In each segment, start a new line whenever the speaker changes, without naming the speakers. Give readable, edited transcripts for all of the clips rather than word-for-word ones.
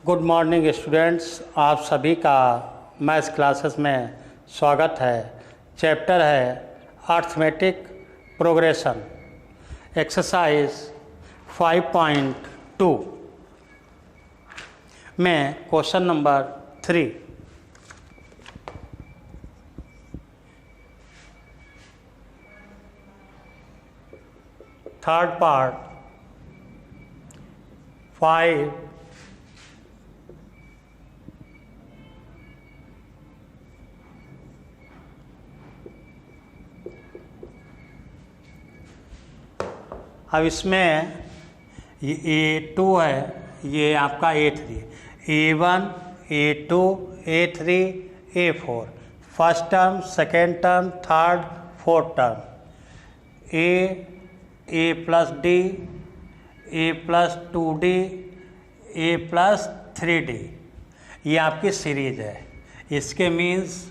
Good morning students, आप सभी का मैथ्स क्लासेस में स्वागत है। चैप्टर है अर्थमेटिक प्रोग्रेशन, एक्सरसाइज 5.2 में क्वेश्चन नंबर 3। थर्ड पार्ट 5 अब इसमें ये A2 है, ये आपका A3, A1 A2 A3 A4, first term, second term, third, fourth term, A plus D, A plus 2D, A plus 3D, ये आपकी सीरीज है। इसके मीन्स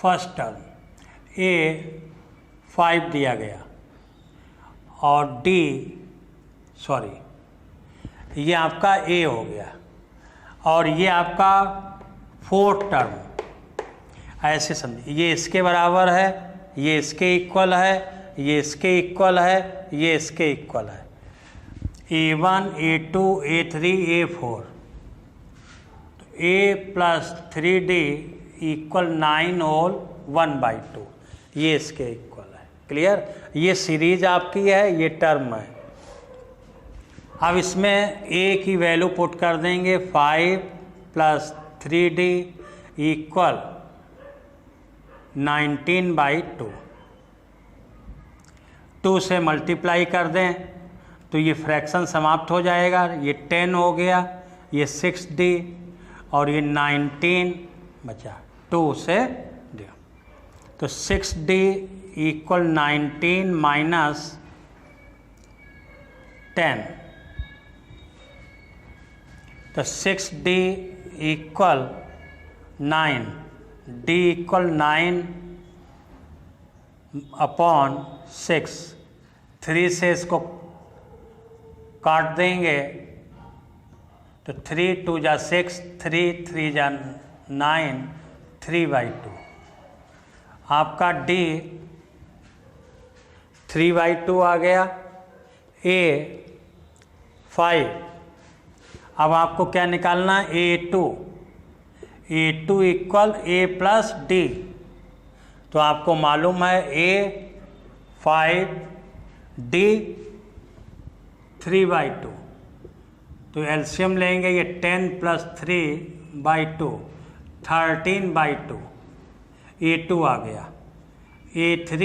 फर्स्ट टर्म A5 दिया गया और ये आपका A हो गया और ये आपका फोर्थ टर्म, ऐसे समझिए। ये इसके बराबर है, ये इसके इक्वल है, ये इसके इक्वल है, ये इसके इक्वल है। A1 A2 A3 A4, तो A plus 3D equal 9 whole 1/2, ये इसके इक्वल है। क्लियर? ये सीरीज आपकी है, ये टर्म है। अब इसमें A की वैल्यू पुट कर देंगे 5 प्लस 3D इक्वल 19/2। 2 से मल्टीप्लाई कर दें तो ये फ्रैक्शन समाप्त हो जाएगा। ये 10 हो गया, ये 6D और ये 19 बचा, 2 से दिया तो 6D इक्वल 19 माइनस 10, तो 6D equal 9, D equal 9 upon 6, 3 से इसको काट देंगे तो 3 2 जा 6, 3 3 जा 9, 3/2। आपका D 3/2 आ गया। A5, अब आपको क्या निकालना है? A2 equal A plus D, तो आपको मालूम है A5 D 3/2, तो एलसीएम लेंगे, ये 10 प्लस 3/2 13/2, A2 आ गया। A3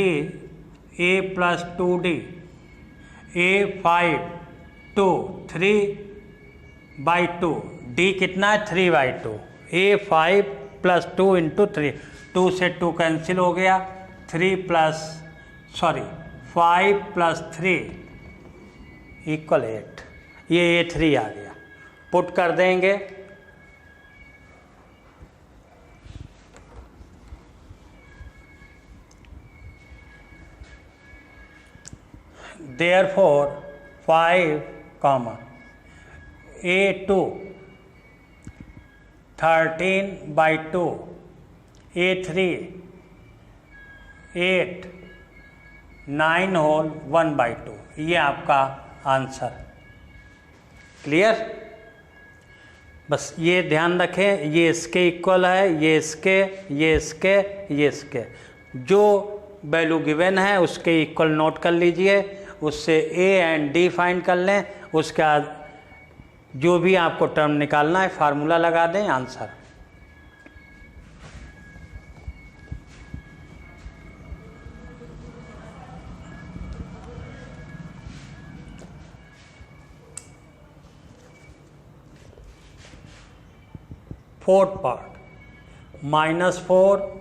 A plus 2D, A5 2 3/2, D कितना है? 3/2, A5 प्लस 2 इंटू 3, 2 से 2 कैंसिल हो गया, 5 प्लस 3 इक्वल 8, ये A3 आ गया। पुट कर देंगे, therefore 5, A2 13/2, A3 8 9 होल 1/2, ये आपका आंसर। क्लियर? बस ये ध्यान रखें, ये इसके इक्वल है, ये इसके, ये इसके, ये इसके, जो वैल्यू गिवन है उसके इक्वल नोट कर लीजिए, उससे A एंड D फाइंड कर लें, उसके बाद जो भी आपको टर्म निकालना है फार्मूला लगा दें, answer. Fourth part -4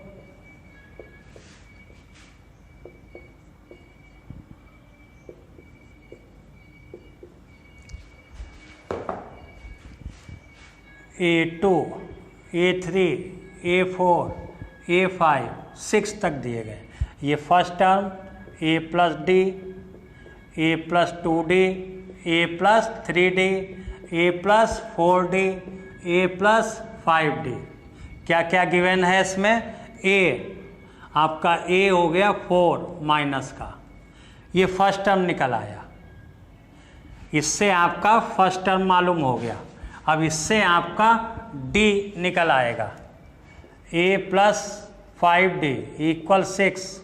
A2 A3 A4 A5 6 तक दिए गए। ये first term A plus D A plus 2d, A plus 3d, A plus 4d, A plus 5d। क्या क्या गिवन है इसमें? ए आपका ए हो गया 4 माइनस का, ये फर्स्ट टर्म निकल आया, इससे आपका फर्स्ट टर्म मालूम हो गया। अब इससे आपका डी निकल आएगा, ए प्लस 5d इक्वल 6,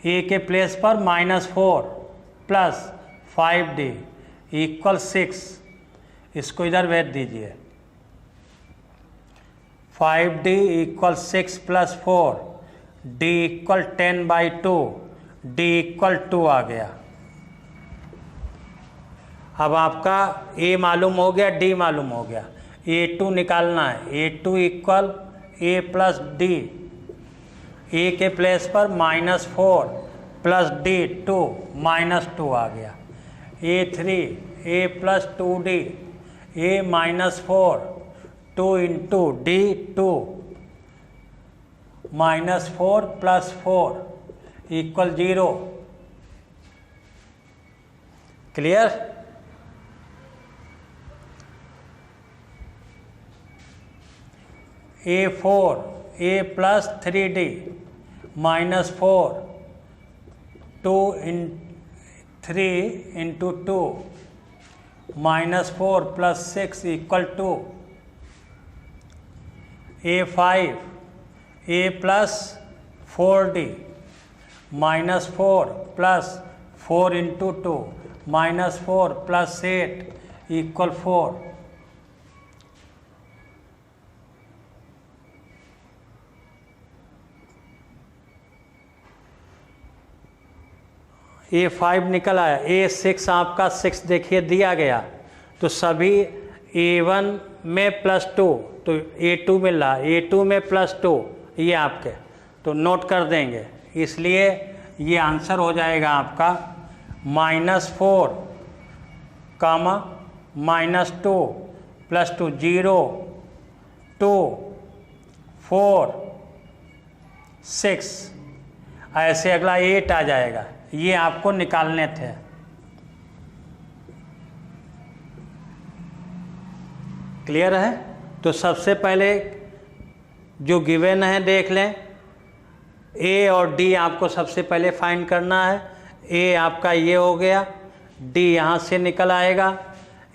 ए के प्लेस पर -4 प्लस 5d इक्वल 6, इसको इधर भेज दीजिए। 5d equal 6 plus 4, d equal 10/2, d equal 2 आ गया। अब आपका a मालूम हो गया, d मालूम हो गया, a2 निकालना है। a2 equal a plus d, a के प्लेस पर -4 प्लस d 2, -2 आ गया। a3 a plus 2d, a -4 2 into d 2, -4 plus 4 equal 0। Clear? a4 a plus 3d -4 2 in 3 into 2, -4 plus 6 equal 2। a5 a plus 4d -4 plus 4 into 2, -4 plus 8 equal 4। a5 निकल आया। a6 आपका 6 देखिए दिया गया, तो सभी a1 में +2, तो a2 मिल रहा, a2 में +2, ये आपके तो नोट कर देंगे। इसलिए ये आंसर हो जाएगा आपका -4 कामा -2 +2 0 2 4 6, ऐसे अगला 8 आ जाएगा। ये आपको निकालने थे। क्लियर है? तो सबसे पहले जो गिवन है देख लें, ए और डी आपको सबसे पहले फाइंड करना है। ए आपका ये हो गया, डी यहाँ से निकल आएगा,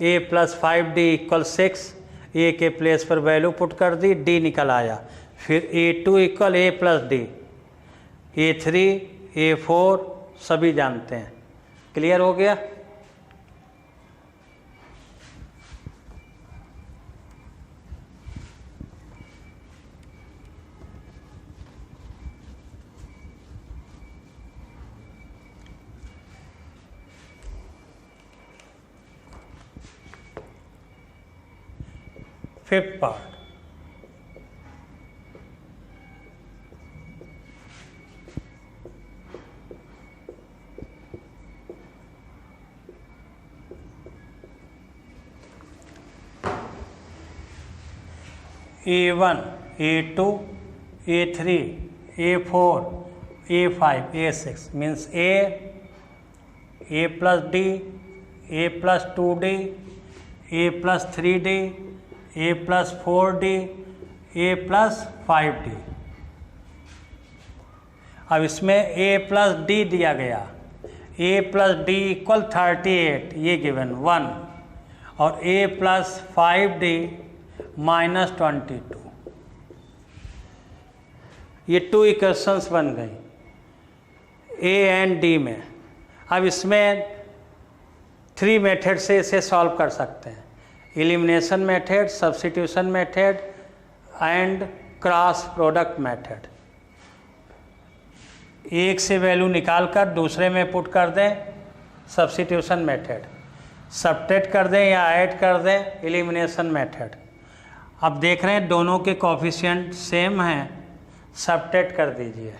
ए प्लस 5d इक्वल 6, ए के प्लेस पर वैल्यू पुट कर दी, डी निकल आया। फिर a2 equal a plus D, a3 a4 सभी जानते हैं। क्लियर हो गया? Fifth part, a1 a2 a3 a4 a5 a6 means a plus d, a plus 2d, a plus 3d, a plus 4d, a plus 5d। अब इसमें a plus d दिया गया, a plus d equal 38, ये given 1, और a plus 5d -22, ये 2 equations बन गई a and d में। अब इसमें 3 मेथड से इसे सॉल्व कर सकते हैं, elimination method, substitution method and cross product method. एक से वैल्यू निकाल कर दूसरे में पुट कर दें, सब्स्टिट्यूशन मेथड, सब्ट्रैक्ट कर दें या ऐड कर दें, एलिमिनेशन मेथड। अब देख रहे हैं दोनों के कोफिशिएंट सेम हैं, सब्ट्रैक्ट कर दीजिए।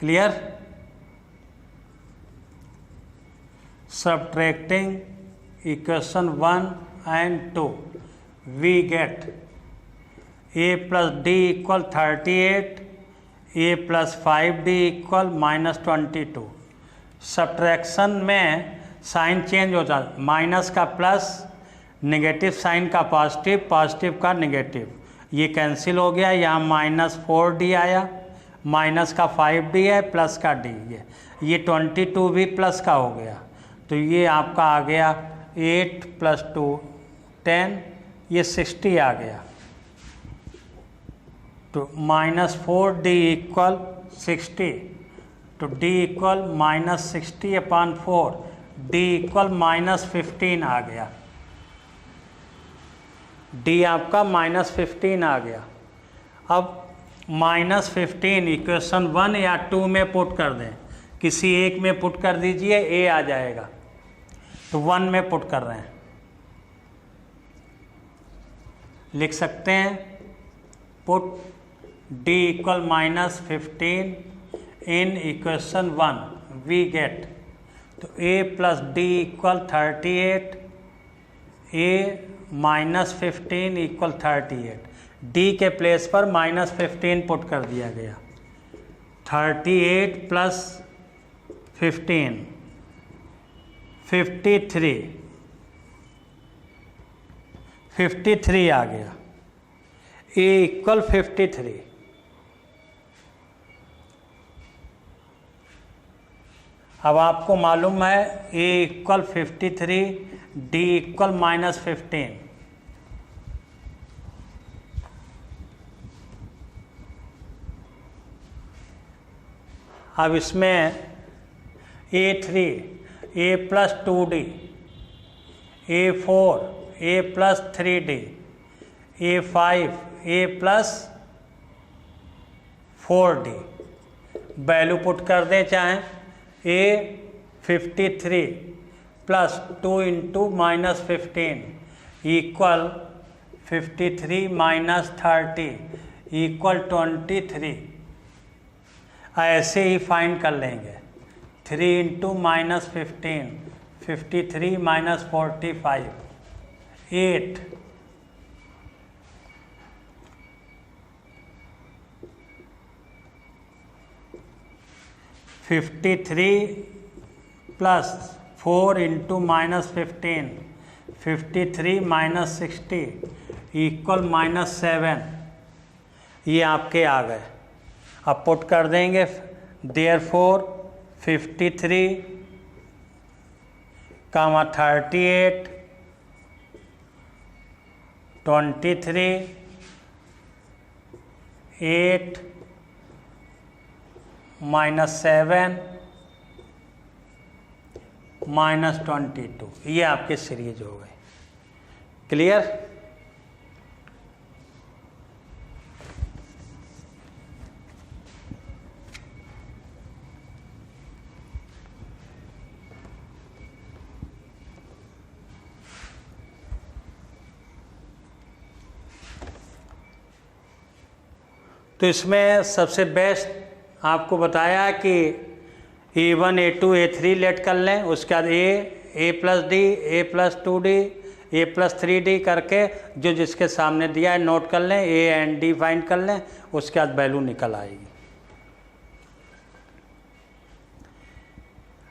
Clear? Subtracting equation 1 and 2, we get a plus d equal 38, a plus 5d equal -22, subtraction में साइन चेंज हो जाता है, माइनस का प्लस, नेगेटिव साइन का पॉजिटिव, पॉजिटिव का नेगेटिव, ये कैंसिल हो गया। यहाँ -4d आया, माइनस का 5d है, प्लस का d है, ये 22 भी प्लस का हो गया, तो ये आपका आ गया 8 + 2 10, ये 60 आ गया। तो -4d = 60, तो d = -60/4, d = -15 आ गया, d आपका -15 आ गया। अब -15 इक्वेशन 1 या 2 में पुट कर दें, किसी एक में पुट कर दीजिए, a आ जाएगा, तो 1 में पुट कर रहे हैं, लिख सकते हैं put d = -15 in equation 1, we get, तो a + d = 38, a -15 = 38, d के प्लेस पर -15 पुट कर दिया गया, 38 + 15 53 आ गया, a = 53। अब आपको मालूम है a = 53, d = -15, अब इसमें A3, a + 2d, A4, a + 3d, A5, a + 4d, value put कर दें, चाहें a 53 + 2 × -15 = 53 - 30 = 23, ऐसे ही फाइंड कर लेंगे। 3 × -15, 53 - 45, 8, +4 × -15, 53 - 60 = -7, ये आपके आ गए। अब पुट कर देंगे, देयरफॉर 53, 38, 23, 8 -7 -22, ये आपके सीरीज हो गए। क्लियर? तो इसमें सबसे बेस्ट आपको बताया कि A1, A2, A3 लेट कर लें, उसके बाद a + d, a + 2d, a + 3d करके जो जिसके सामने दिया है नोट कर लें, a एंड d फाइंड कर लें, उसके बाद वैल्यू निकल आएगी।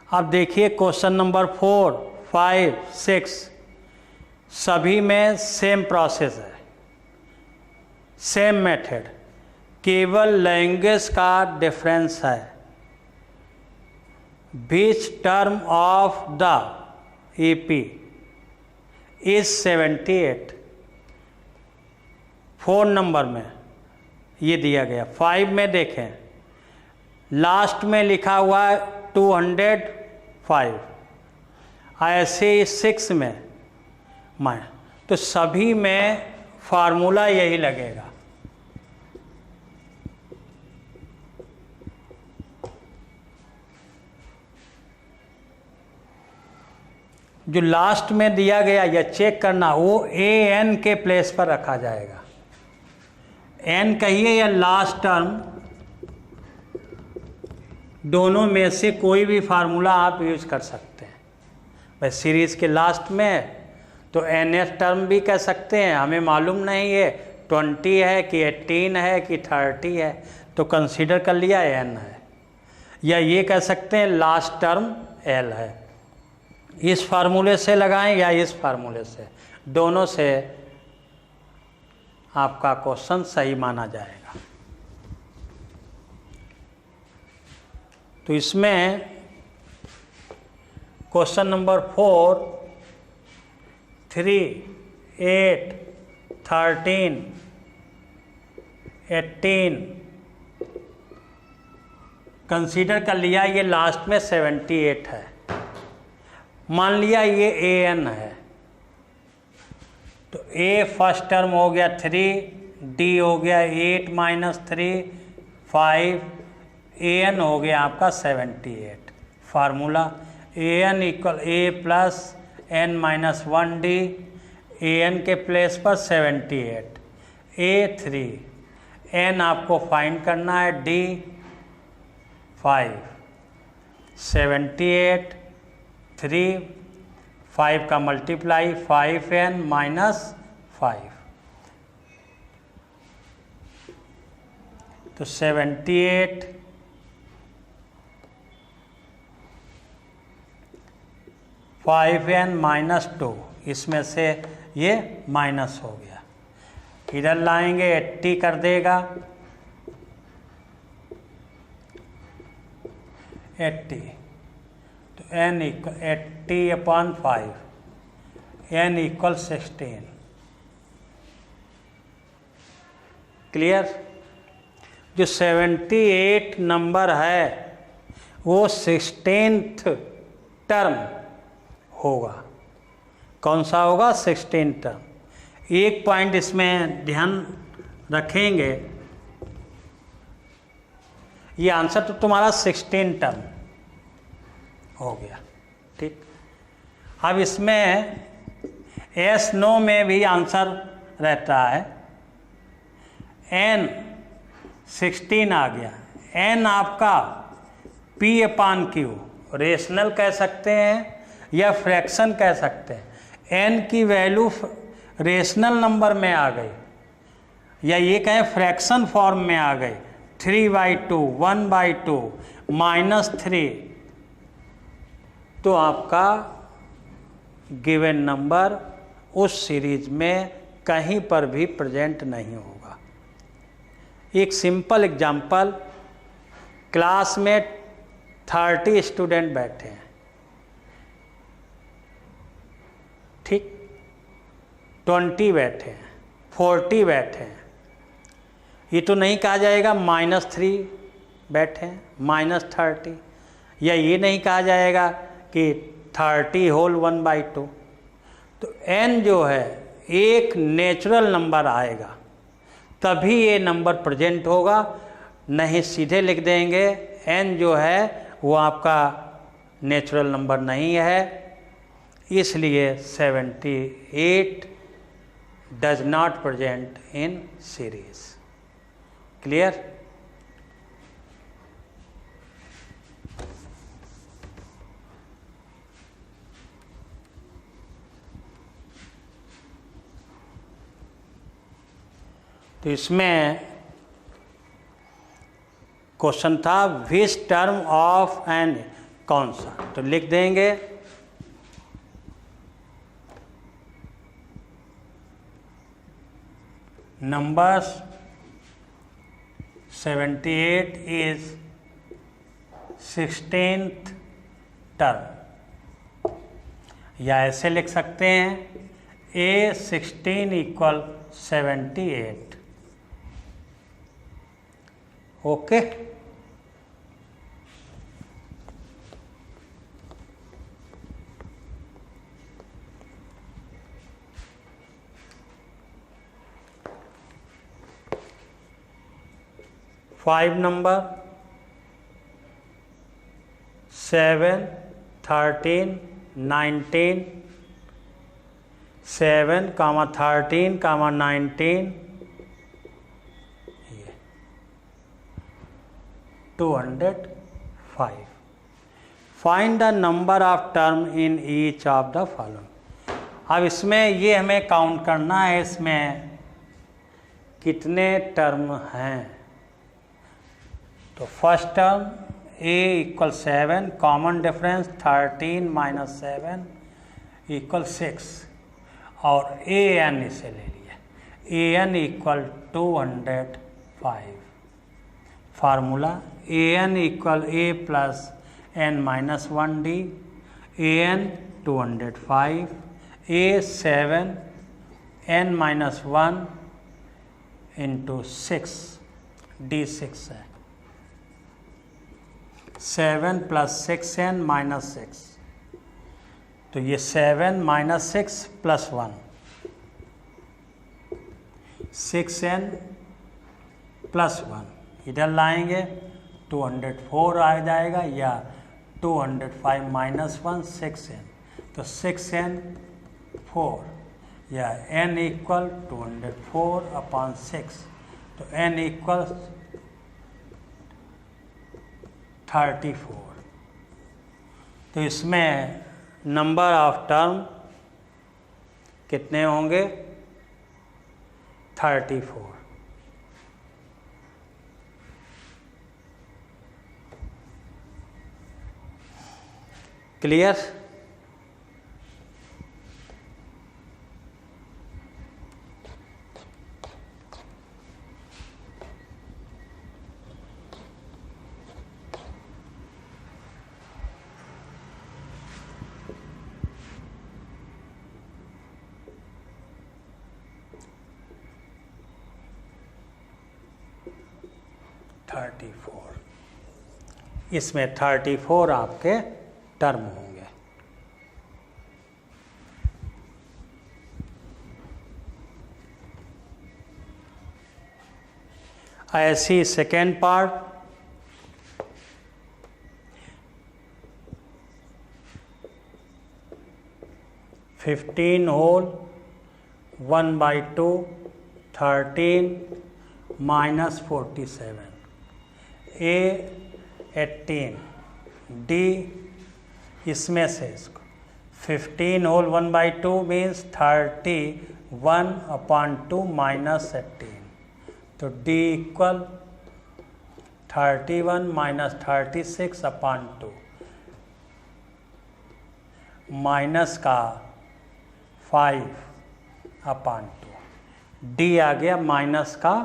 अब देखिए क्वेश्चन नंबर 4, 5, 6 सभी में सेम प्रोसेस है, सेम मेथड, केवल लैंग्वेज का डिफरेंस है। Which term of the AP is 78, 4 number में ये दिया गया। 5 में देखें, लास्ट में लिखा हुआ है 205, ऐसे ही 6 में तो सभी में फार्मूला यही लगेगा। जो लास्ट में दिया गया या चेक करना, वो AN के प्लेस पर रखा जाएगा। N कहिए या लास्ट टर्म, दोनों में से कोई भी फार्मूला आप यूज कर सकते हैं। भाई सीरीज के लास्ट में तो NF टर्म भी कह सकते हैं, हमें मालूम नहीं है 20 है कि 18 है कि 30 है, तो कंसीडर कर लिया N है। या ये कह सकते हैं लास्ट टर्म एल है। इस फार्मूले से लगाएं या इस फार्मूले से, दोनों से आपका क्वेश्चन सही माना जाएगा। तो इसमें क्वेश्चन नंबर 4, 3, 8, 13, 18 कंसीडर कर लिया, ये लास्ट में 78 है। मान लिया ये ए एन है, तो ए फर्स्ट टर्म हो गया 3, डी हो गया 8 माइनस 3 5, ए एन हो गया आपका 78। Formula A N equal A plus N minus 1 D, A N के प्लेस पर 78, ए 3, एन आपको फाइंड करना है डी 5, 78 3, 5 का मल्टीप्लाई 5n माइनस 5, तो 78 5n माइनस 2, इसमें से ये माइनस हो गया, इधर लाएंगे 80 कर देगा, 80, तो n equal 80/5, n equal 16। Clear? जो 78 नंबर है वो 16th टर्म होगा। कौन सा होगा? 16 टर्म। एक पॉइंट इसमें ध्यान रखेंगे, ये आंसर तो तुम्हारा 16 टर्म हो गया, ठीक। अब इसमें एस नो में भी आंसर रहता है, एन 16 आ गया, एन आपका P/Q रेशनल कह सकते हैं या फ्रैक्शन कह सकते हैं। एन की वैल्यू रेशनल नंबर में आ गई, या ये कहें फ्रैक्शन फॉर्म में आ गई, 3/2, 1/2, -3, तो आपका गिवन नंबर उस सीरीज में कहीं पर भी प्रेजेंट नहीं होगा। एक सिंपल एग्जांपल, क्लास में 30 स्टूडेंट बैठे हैं, ठीक, 20 बैठे हैं, 40 बैठे हैं, ये तो नहीं कहा जाएगा -3 बैठे हैं, -30, या ये नहीं कहा जाएगा कि 30 होल 1/2। तो n जो है एक नेचुरल नंबर आएगा तभी ये नंबर प्रेजेंट होगा, नहीं सीधे लिख देंगे n जो है वो आपका नेचुरल नंबर नहीं है, इसलिए 78 does not present in series. Clear? तो इसमें क्वेश्चन था विच टर्म ऑफ एन, कौन सा, तो लिख देंगे नंबर्स 78 इज 16th टर्म, या ऐसे लिख सकते हैं A16 equal 78। Okay, five number 7, 13, 19, 7, 13, 19, 205। Find the number of term in each of the following. अब इसमें ये हमें काउंट करना है, इसमें कितने टर्म हैं। तो first term A equal 7, common difference 13 minus 7 equal 6, और ए एन इसे ले लिया, A N equal 205। Formula A N equal A plus N minus 1D, A N 205, A 7 N minus 1 into 6, D6 है, 7 प्लस 6n माइनस 6, तो ये 7 minus 6 plus 1, 6n plus 1 इधर लाएंगे 204 आ जाएगा, या 205 माइनस 1 6n, तो 6n 4, या n इक्वल 204 अपॉन 6, तो n इक्वल 34। तो इसमें नंबर ऑफ टर्म कितने होंगे? 34। क्लियर? इसमें 34 आपके टर्म होंगे। ऐसी सेकेंड पार्ट, 15 होल 1/2 13 माइनस 47, ए 18, डी इसमें से इसको 15 होल 1/2 मीन्स 31/2 माइनस 18, तो डी इक्वल 31 माइनस 36/2 माइनस का 5/2, डी आ गया माइनस का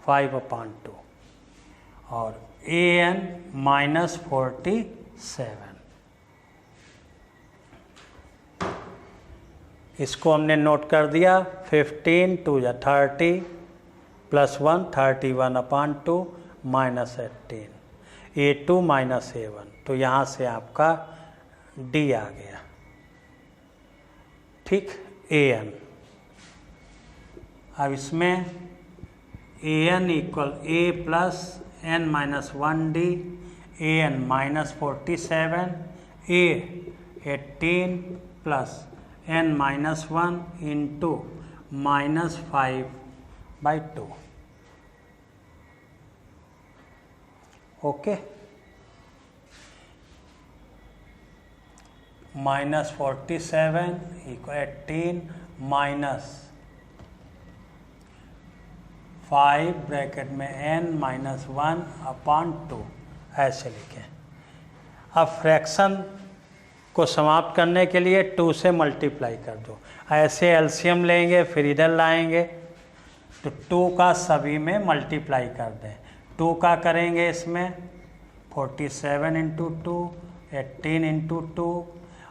5/2, और ए एन माइनस 47। इसको हमने नोट कर दिया। 15 2 या 30 plus 1 31/2 minus 18, A2 minus A1, तो यहाँ से आपका डी आ गया। ठीक, AN। अब इसमें AN equal A plus n minus 1D, AN minus 47, A 18 plus n minus 1 into minus 5/2। Okay, minus 47 equal 18 minus 5 bracket में n माइनस 1/2, ऐसे लिखें। अब फ्रैक्शन को समाप्त करने के लिए 2 से मल्टीप्लाई कर दो। ऐसे एलसीएम लेंगे, फिर इधर लाएंगे, तो 2 का सभी में मल्टीप्लाई कर दें। 2 का करेंगे इसमें 47 इंटू 2, 18 इंटू 2,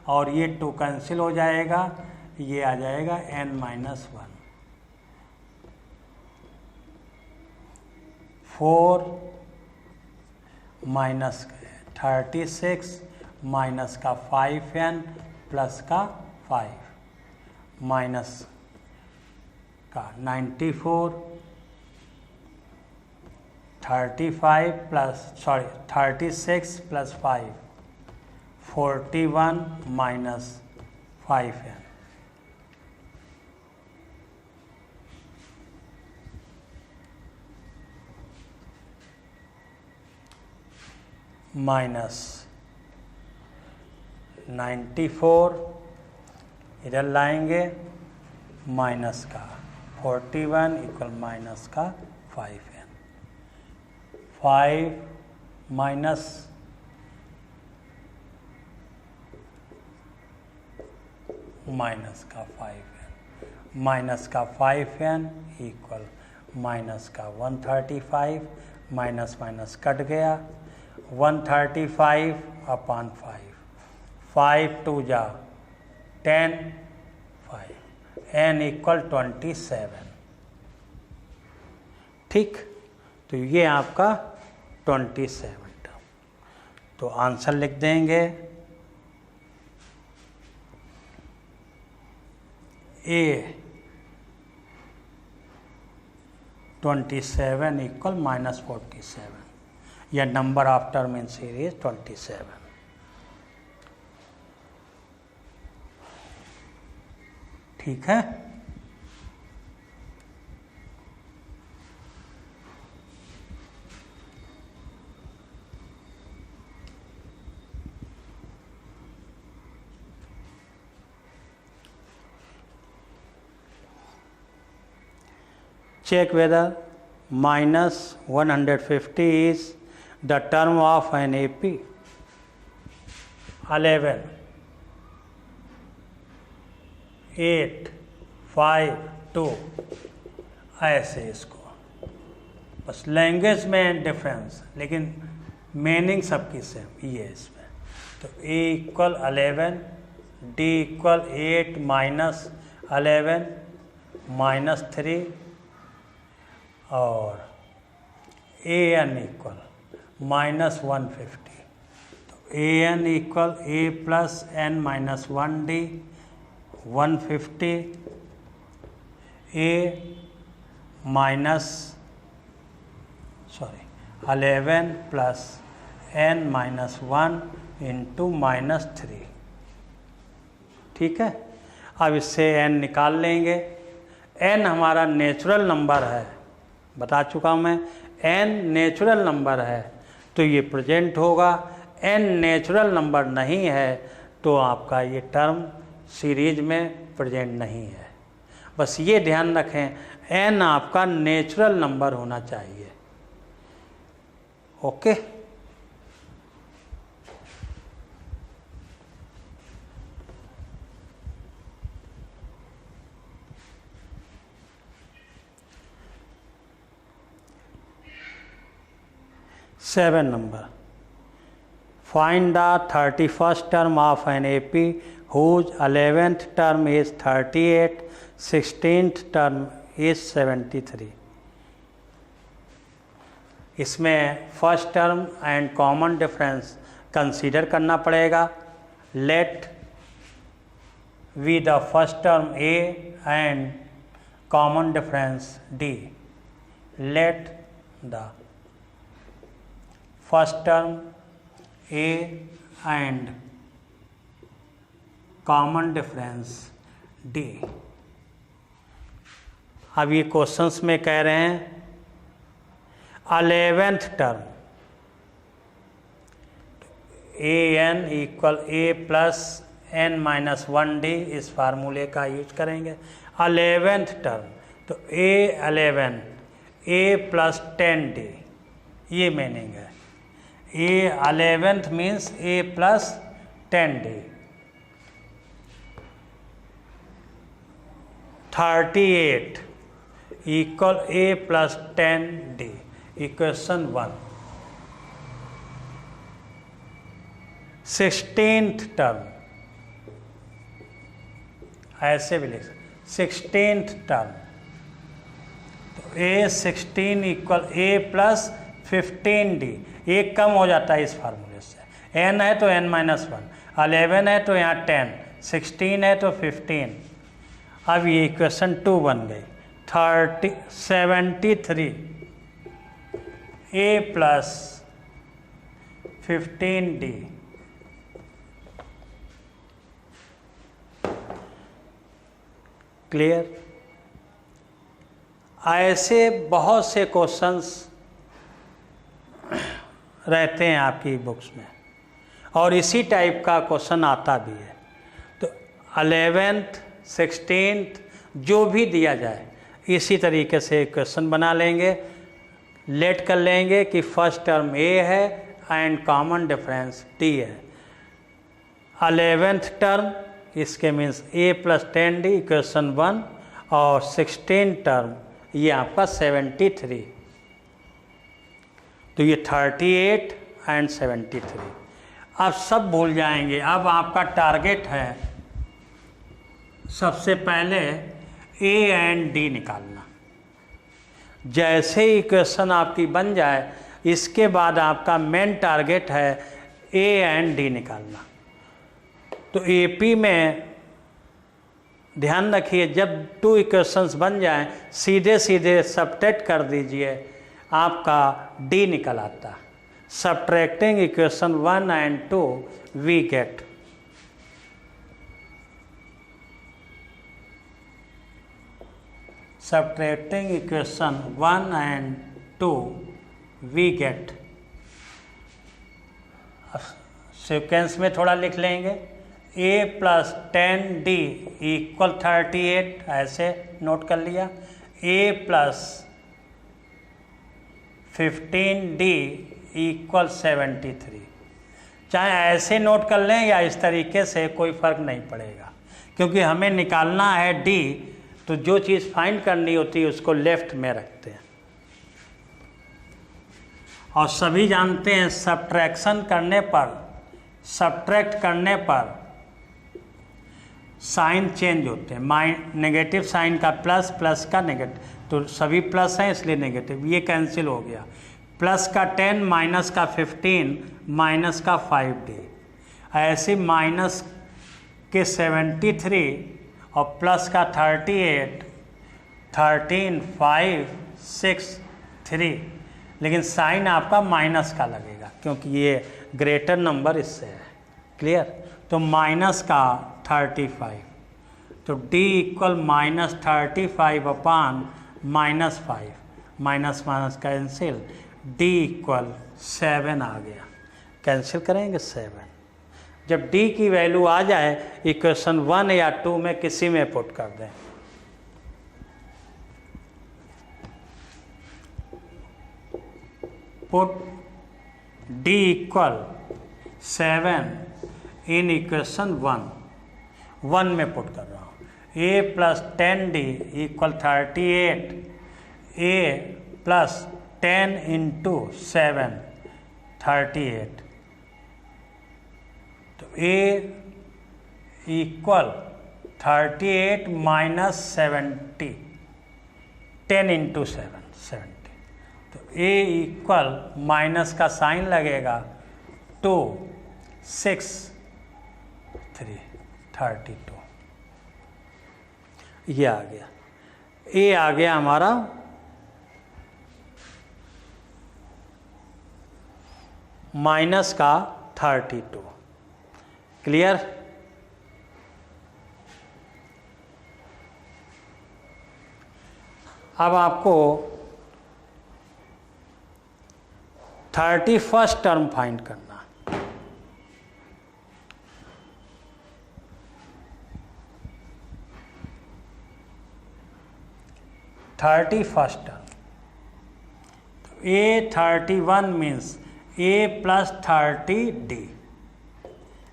और ये 2 कैंसिल हो जाएगा, ये आ जाएगा n माइनस 1। 4 माइनस 36 माइनस का 5n प्लस का 5 माइनस का 94, 36 प्लस 5 41 माइनस 5n, माइनस 94 इधर लाएंगे, माइनस का 41 इक्वल माइनस का 5n, 5 माइनस माइनस का 5n, माइनस का 5n इक्वल माइनस का 135, माइनस माइनस कट गया, 135 अपॉन 5, 5 2 जा 10, 5, n इक्वल 27। ठीक, तो ये आपका 27 टर्म। तो आंसर लिख देंगे ए 27 इक्वल -47, या number of term in series 27। ठीक है, check whether -150 is the term of an AP 11, 8, 5, 2, ऐसे इसको बस लैंग्वेज में डिफरेंस, लेकिन मीनिंग सबकी सेम ये इसमें। तो A equal 11, D equal 8 minus 11 minus 3, और an इक्वल -150। तो an equal a plus n minus 1d 150, a minus 11 plus n minus 1 into minus 3। ठीक है, अब इससे n निकाल लेंगे। n हमारा नेचुरल नंबर है, बता चुका हूँ मैं, n नेचुरल नंबर है तो ये प्रेजेंट होगा। n नेचुरल नंबर नहीं है तो आपका ये टर्म सीरीज में प्रेजेंट नहीं है। बस ये ध्यान रखें, n आपका नेचुरल नंबर होना चाहिए। Okay, seven number, find the 31st term of an AP whose 11th term is 38, 16th term is 73। इसमें first term and common difference consider करना पड़ेगा। Let we the first term A and common difference D। Let the first term A and common difference D। अब ये questions में कह रहे हैं 11th term an equal a plus n minus 1d, इस फार्मूले का यूज करेंगे। 11th टर्म तो a11 a प्लस 10d, ये मीनिंग है। a11th means a plus 10d। 38 equal a plus 10d, equation 1। 16th term ऐसे भी लिख सकते, 16th टर्म तो a16 equal a plus 15d, एक कम हो जाता है इस फार्मूले से। n है तो n माइनस 1, 11 है तो यहाँ 10, 16 है तो 15। अब ये इक्वेशन 2 बन गई। 73 a प्लस 15d क्लियर। ऐसे बहुत से क्वेश्चंस रहते हैं आपकी बुक्स में, और इसी टाइप का क्वेश्चन आता भी है। तो 11th 16th जो भी दिया जाए इसी तरीके से क्वेश्चन बना लेंगे। लेट कर लेंगे कि फर्स्ट टर्म A है एंड कॉमन डिफरेंस D है। 11th टर्म इसके means a plus 10d equation 1 और 16 टर्म ये आपका 73, तो ये 38 एंड 73। अब सब भूल जाएंगे। अब आपका टारगेट है सबसे पहले a एंड d निकालना। जैसे ही इक्वेशन आपकी बन जाए इसके बाद आपका मेन टारगेट है a एंड d निकालना। तो AP में ध्यान रखिए, जब 2 इक्वेशंस बन जाएं सीधे सीधे सब्ट्रैक्ट कर दीजिए, आपका D निकल आता। Subtracting equation 1 and 2 we get subtracting equation 1 and 2 we get, sequence में थोड़ा लिख लेंगे, a प्लस 10d इक्वल 38, ऐसे नोट कर लिया, a प्लस 15d इक्वल 73। चाहे ऐसे नोट कर लें या इस तरीके से, कोई फ़र्क नहीं पड़ेगा, क्योंकि हमें निकालना है d, तो जो चीज़ फाइंड करनी होती है उसको लेफ्ट में रखते हैं। और सभी जानते हैं सब्ट्रैक्शन करने पर, सब्ट्रैक्ट करने पर साइन चेंज होते हैं। नेगेटिव साइन का प्लस, प्लस का नेगेटिव, तो सभी प्लस हैं इसलिए नेगेटिव, ये कैंसिल हो गया। प्लस का 10 माइनस का 15 माइनस का 5d, ऐसे माइनस के 73 और प्लस का 38, 13, 5, 6, 3, लेकिन साइन आपका माइनस का लगेगा क्योंकि ये ग्रेटर नंबर इससे है। क्लियर? तो माइनस का 35, तो d equal minus 35 upon minus 5, minus minus cancel, d equal 7 आ गया। कैंसिल करेंगे 7। जब d की वैल्यू आ जाए इक्वेशन 1 या 2 में किसी में पुट कर दें। पुट d इक्वल 7 इन इक्वेशन 1 में पुट कर रहा हूँ। a plus 10d equal 38, a plus 10 into 7 38, तो a इक्वल 38 माइनस 70, 10 इंटू 7 70, तो a इक्वल माइनस का साइन लगेगा 2, 6, 3, 32, ये आ गया। a आ गया हमारा माइनस का 32। क्लियर? अब आपको 31st टर्म फाइंड करना। First term, A31 means a plus 30d,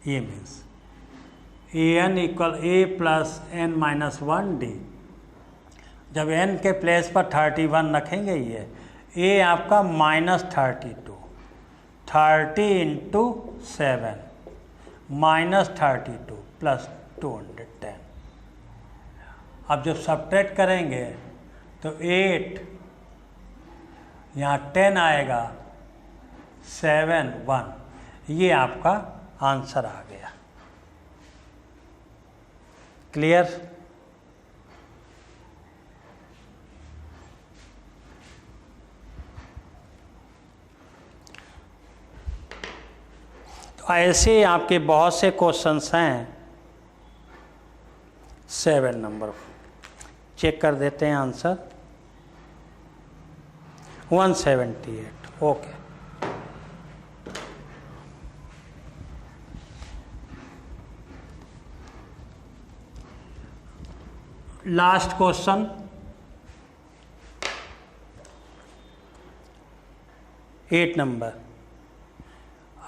ये means an equal a plus n minus 1d। जब n के प्लेस पर 31 रखेंगे, ये a आपका माइनस 32, 30 इंटू 7 माइनस 32 प्लस 210। अब जब सब्ट्रैक्ट करेंगे तो 8, यहाँ 10 आएगा, 7, 1, ये आपका आंसर आ गया। क्लियर? तो ऐसे आपके बहुत से क्वेश्चंस हैं। 7 नंबर चेक कर देते हैं answer. 178। Okay, last question, 8 number.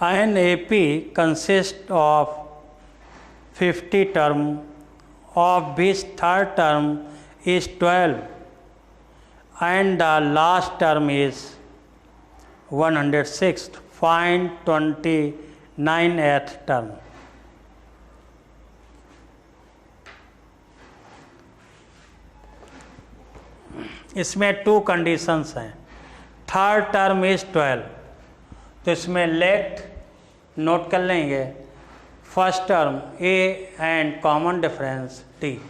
An AP consists of 50 term, of which third term is 12 and the last term is 106. Find 29th term. इसमें 2 कंडीशंस हैं। थर्ड टर्म इज 12, तो इसमें लेट नोट कर लेंगे, first term A and common difference D.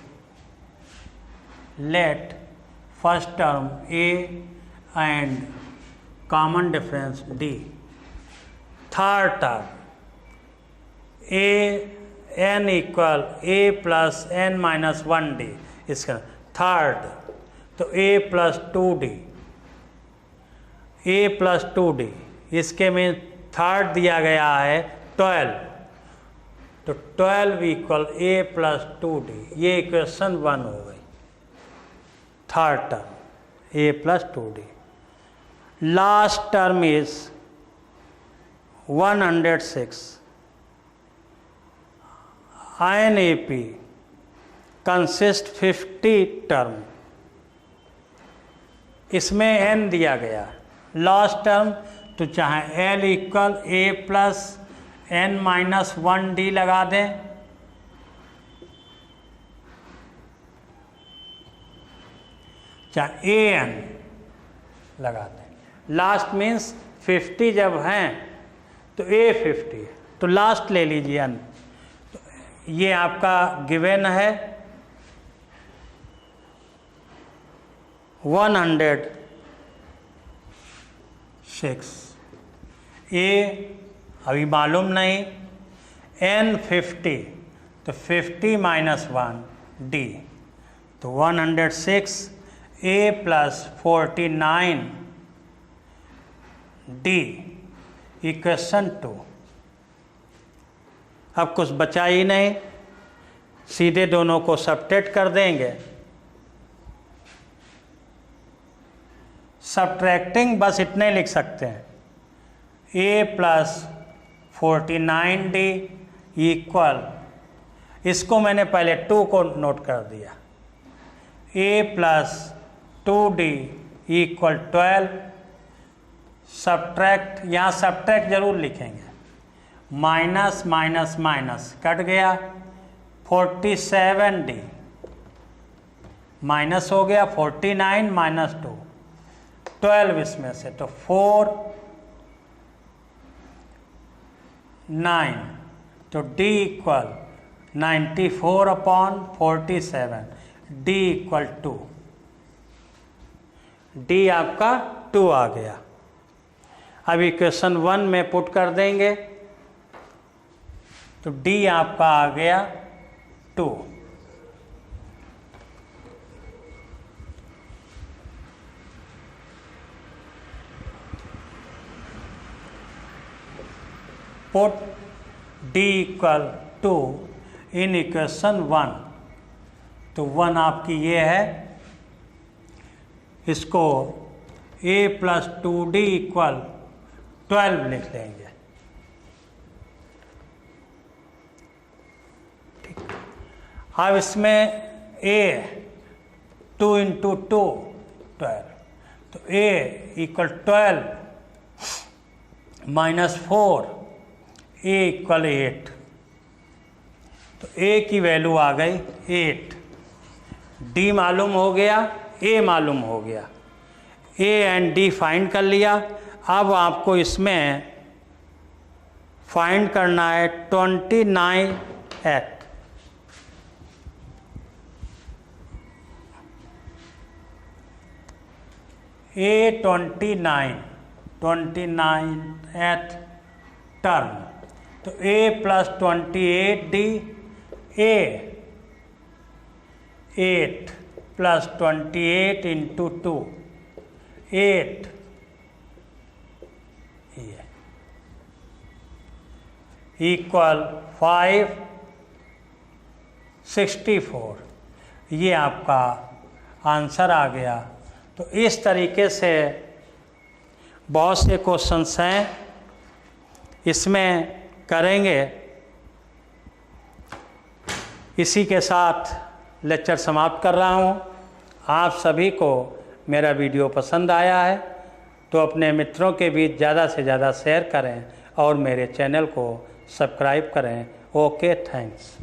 Let first term A and common difference D. Third term A N equal A plus N minus 1 D, इसका third, तो a plus 2d, a plus 2d, इसके में third दिया गया है 12, तो 12 equal a plus 2d, ये equation 1 हो गई। Third term a plus 2d। Last term is 106। INAP consist 50 term, इसमें n दिया गया। लास्ट टर्म तो चाहे l equal a plus n minus 1 D लगा दें, चाहे a n लगा दें। लास्ट मीन्स 50 जब हैं तो a 50 है, तो लास्ट ले लीजिए n। तो ये आपका गिवन है 106। ए अभी मालूम नहीं, n 50, तो 50 माइनस 1 डी, तो 106 a प्लस 49 डी, इक्वेशन 2। अब कुछ बचा ही नहीं, सीधे दोनों को सब्ट्रैक्ट कर देंगे। सब्ट्रैक्टिंग बस इतने लिख सकते हैं, a प्लस 49d इक्वल, इसको मैंने पहले 2 को नोट कर दिया, a plus 2d equal 12। Subtract, यहाँ सब्ट्रैक्ट जरूर लिखेंगे, माइनस माइनस माइनस कट गया, 47d माइनस हो गया, 49 माइनस 2, 12 इसमें से, तो 4 9, तो d equal 94 upon 47, d equal 2, d आपका 2 आ गया। अब इक्वेशन 1 में पुट कर देंगे, तो d आपका आ गया 2। पुट d इक्वल 2 इन इक्वेशन 1, तो 1 आपकी ये है, इसको a प्लस 2d इक्वल 12 लिख लेंगे। ठीक, अब इसमें a 2 इंटू 2 12, तो a equal 12 minus 4, a equal 8, तो a की वैल्यू आ गई 8। d मालूम हो गया, a मालूम हो गया, a एंड d फाइंड कर लिया। अब आपको इसमें फाइंड करना है 29th। a 29th टर्म, तो a plus 28d, a 8 plus 28 into 2, 8 equal 564, ये आपका आंसर आ गया। तो इस तरीके से बहुत से क्वेश्चंस हैं, इसमें करेंगे इसी के साथ लेक्चर समाप्त कर रहा हूँ। आप सभी को मेरा वीडियो पसंद आया है तो अपने मित्रों के बीच ज़्यादा से ज़्यादा शेयर करें और मेरे चैनल को सब्सक्राइब करें। Okay, thanks.